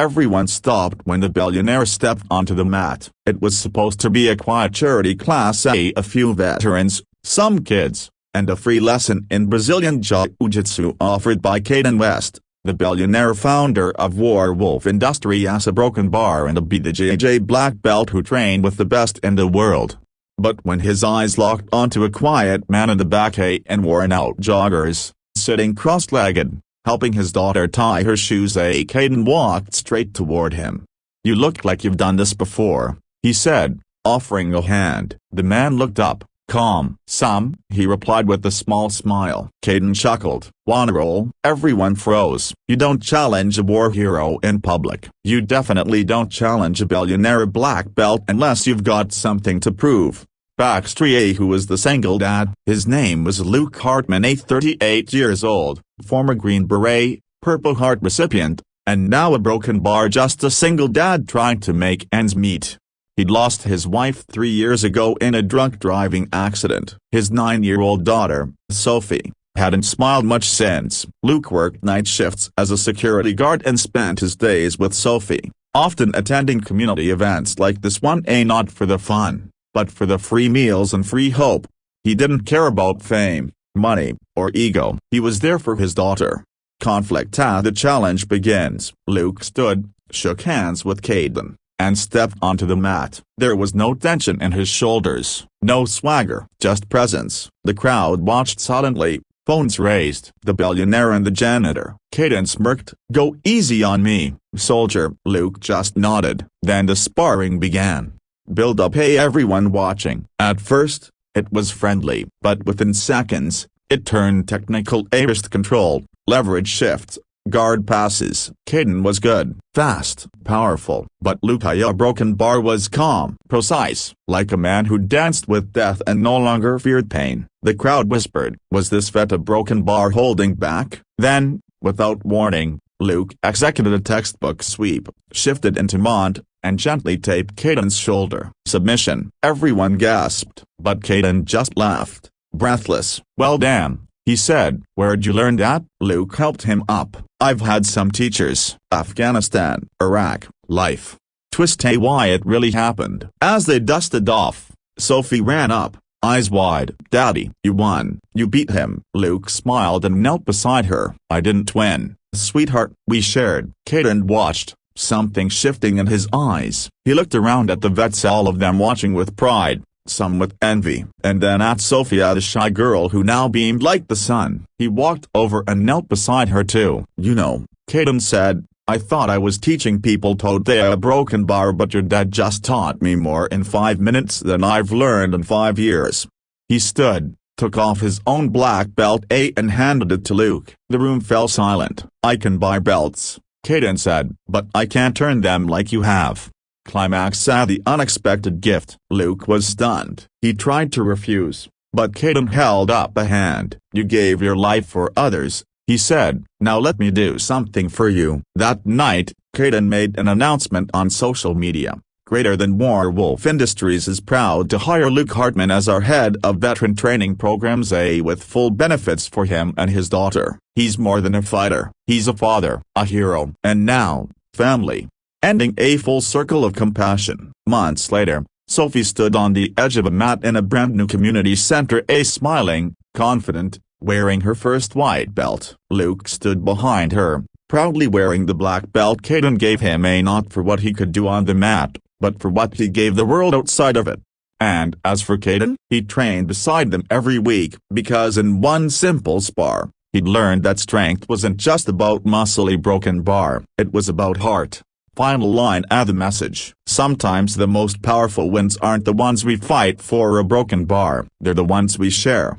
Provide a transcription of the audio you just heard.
Everyone stopped when the billionaire stepped onto the mat. It was supposed to be a quiet charity class, a few veterans, some kids, and a free lesson in Brazilian Jiu-Jitsu offered by Caden West, the billionaire founder of Werewolf Industries, a broken bar and a BJJ black belt who trained with the best in the world. But when his eyes locked onto a quiet man in the back and worn-out joggers, sitting cross-legged, helping his daughter tie her shoes, Caden walked straight toward him. "You look like you've done this before," he said, offering a hand. The man looked up, calm. "Some," he replied with a small smile. Caden chuckled. "Wanna roll?" Everyone froze. "You don't challenge a war hero in public. You definitely don't challenge a billionaire black belt unless you've got something to prove." Backstreet, who was the single dad. His name was Luke Hartman, 38 years old, former Green Beret, Purple Heart recipient, and now a broken bar, just a single dad trying to make ends meet. He'd lost his wife 3 years ago in a drunk driving accident. His 9-year-old daughter, Sophie, hadn't smiled much since. Luke worked night shifts as a security guard and spent his days with Sophie, often attending community events like this one, not for the fun, but for the free meals and free hope. He didn't care about fame, money, or ego. He was there for his daughter. Conflict. The challenge begins. Luke stood, shook hands with Caden, and stepped onto the mat. There was no tension in his shoulders, no swagger, just presence. The crowd watched silently, phones raised. The billionaire and the janitor. Caden smirked. "Go easy on me, soldier." Luke just nodded. Then the sparring began. Build up. Everyone watching. At first, it was friendly, but within seconds, it turned technical. Wrist control, leverage shifts, guard passes. Caden was good, fast, powerful, but Luke's broken bar was calm, precise, like a man who danced with death and no longer feared pain. The crowd whispered, "Was this vet a broken bar holding back?" Then, without warning, Luke executed a textbook sweep, shifted into mount, and gently taped Caden's shoulder. Submission. Everyone gasped, but Caden just laughed, breathless. "Well damn," he said. "Where'd you learn that?" Luke helped him up. "I've had some teachers. Afghanistan, Iraq, life." Twist. Why it really happened. As they dusted off, Sophie ran up, eyes wide. "Daddy, you won. You beat him." Luke smiled and knelt beside her. "I didn't win, sweetheart. We shared." Caden watched, something shifting in his eyes. He looked around at the vets, all of them watching with pride, some with envy, and then at Sophia, the shy girl who now beamed like the sun. He walked over and knelt beside her too. "You know," Caden said, "I thought I was teaching people a broken bar, but your dad just taught me more in 5 minutes than I've learned in 5 years." He stood, took off his own black belt and handed it to Luke. The room fell silent. "I can buy belts," Caden said, "but I can't earn them like you have." Climax. The unexpected gift. Luke was stunned. He tried to refuse, but Caden held up a hand. "You gave your life for others," he said. "Now let me do something for you." That night, Caden made an announcement on social media. Greater Than Werewolf Industries is proud to hire Luke Hartman as our head of veteran training programs, with full benefits for him and his daughter. He's more than a fighter. He's a father, a hero, and now, family. Ending a full circle of compassion. Months later, Sophie stood on the edge of a mat in a brand new community center, smiling, confident, wearing her first white belt. Luke stood behind her, proudly wearing the black belt. Caden gave him not for what he could do on the mat, but for what he gave the world outside of it. And as for Caden, he trained beside them every week, because in one simple spar, he'd learned that strength wasn't just about muscly broken bar, it was about heart. Final line. The message. Sometimes the most powerful wins aren't the ones we fight for a broken bar, they're the ones we share.